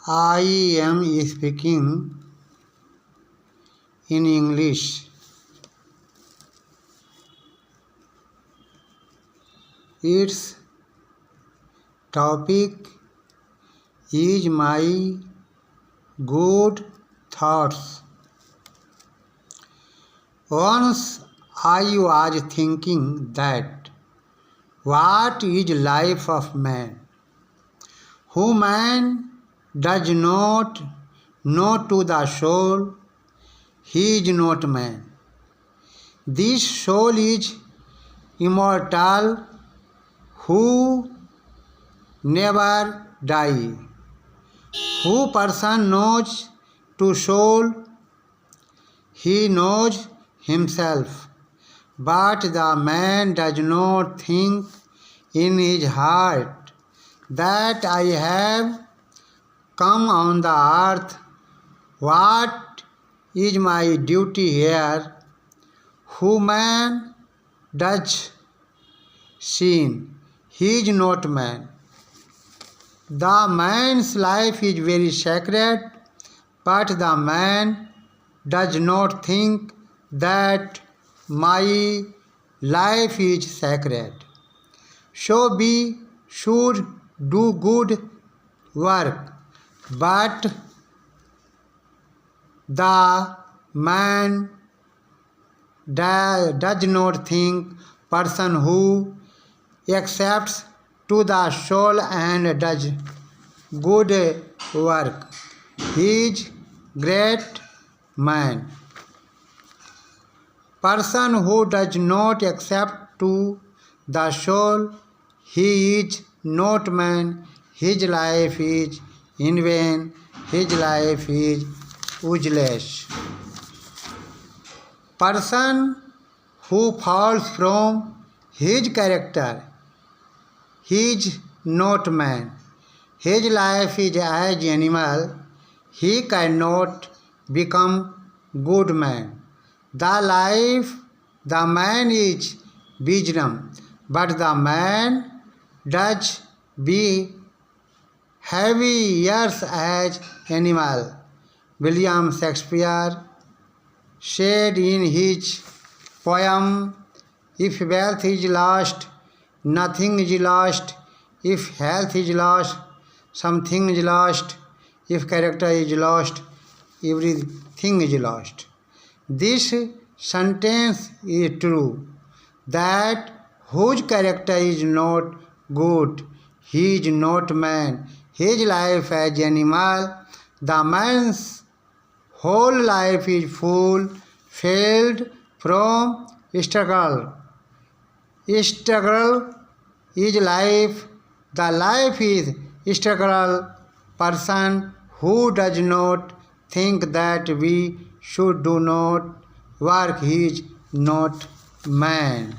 I am speaking in English. Its topic is my good thoughts. Once I was thinking that what is life of man? Who man does not know to the soul, he is not man. This soul is immortal, who never die. Who person knows to soul, he knows himself. But the man does not think in his heart that I have come on the earth. What is my duty here? Who man does sin, he is not man. The man's life is very sacred, but the man does not think that my life is sacred. So we should do good work, but the man does not think. Person who accepts to the soul and does good work, he is great man. Person who does not accept to the soul, he is not man. His life is in vain. His life is useless. Person who falls from his character, he is not man. His life is as animal. He cannot become good man. The man is wisdom, but the man does behave as animal. William Shakespeare said in his poem, if wealth is lost, nothing is lost. If health is lost, something is lost. If character is lost, everything is lost. This sentence is true, that whose character is not good, he is not man. His life as animal. The man's whole life is filled from struggle. Struggle is life. The life is struggle. Person who does not think that we should do not work, he is not man.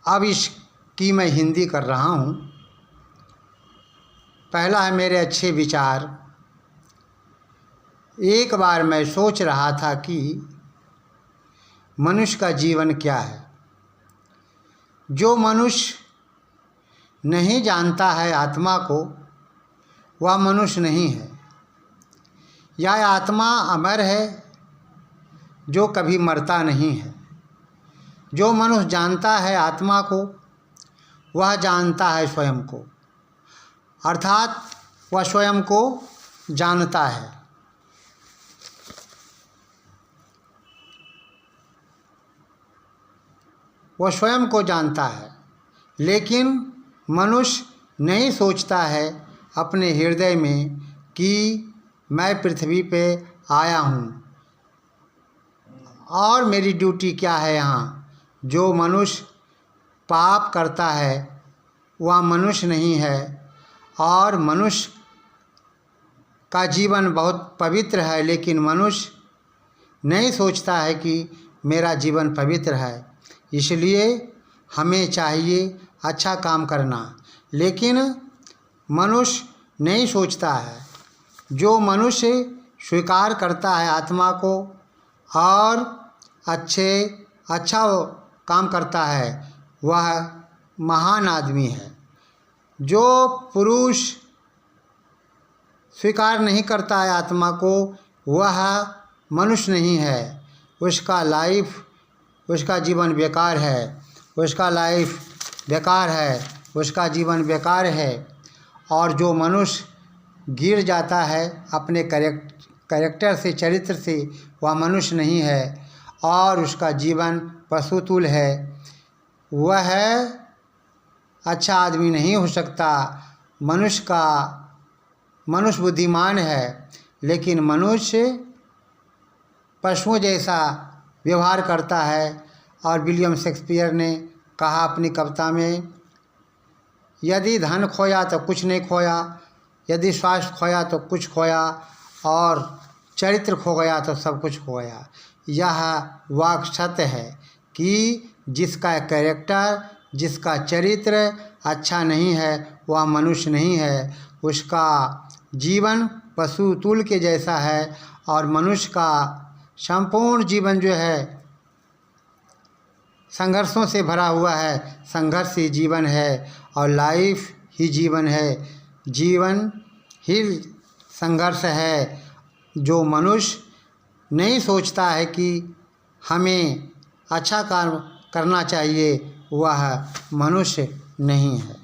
अब इसकी मैं हिंदी कर रहा हूँ। पहला है मेरे अच्छे विचार। एक बार मैं सोच रहा था कि मनुष्य का जीवन क्या है। जो मनुष्य नहीं जानता है आत्मा को, वह मनुष्य नहीं है। यह आत्मा अमर है, जो कभी मरता नहीं है। जो मनुष्य जानता है आत्मा को, वह जानता है स्वयं को, अर्थात वह स्वयं को जानता है। वह स्वयं को जानता है, लेकिन मनुष्य नहीं सोचता है अपने हृदय में कि मैं पृथ्वी पे आया हूँ और मेरी ड्यूटी क्या है यहाँ। जो मनुष्य पाप करता है वह मनुष्य नहीं है, और मनुष्य का जीवन बहुत पवित्र है, लेकिन मनुष्य नहीं सोचता है कि मेरा जीवन पवित्र है। इसलिए हमें चाहिए अच्छा काम करना, लेकिन मनुष्य नहीं सोचता है। जो मनुष्य स्वीकार करता है आत्मा को और अच्छा काम करता है, वह महान आदमी है। जो पुरुष स्वीकार नहीं करता है आत्मा को, वह मनुष्य नहीं है। उसका जीवन बेकार है, उसका जीवन बेकार है। और जो मनुष्य गिर जाता है अपने कैरेक्टर से, चरित्र से, वह मनुष्य नहीं है और उसका जीवन पशुतुल्य है। वह अच्छा आदमी नहीं हो सकता। मनुष्य बुद्धिमान है, लेकिन मनुष्य पशुओं जैसा व्यवहार करता है। और विलियम शेक्सपियर ने कहा अपनी कविता में, यदि धन खोया तो कुछ नहीं खोया, यदि स्वास्थ्य खोया तो कुछ खोया, और चरित्र खो गया तो सब कुछ खो गया। यह वाक सत्य है कि जिसका कैरेक्टर, जिसका चरित्र अच्छा नहीं है, वह मनुष्य नहीं है। उसका जीवन पशु तुल्य के जैसा है। और मनुष्य का संपूर्ण जीवन जो है संघर्षों से भरा हुआ है। संघर्ष ही जीवन है और लाइफ ही जीवन है। जीवन ही संघर्ष है। जो मनुष्य नहीं सोचता है कि हमें अच्छा काम करना चाहिए, वह मनुष्य नहीं है।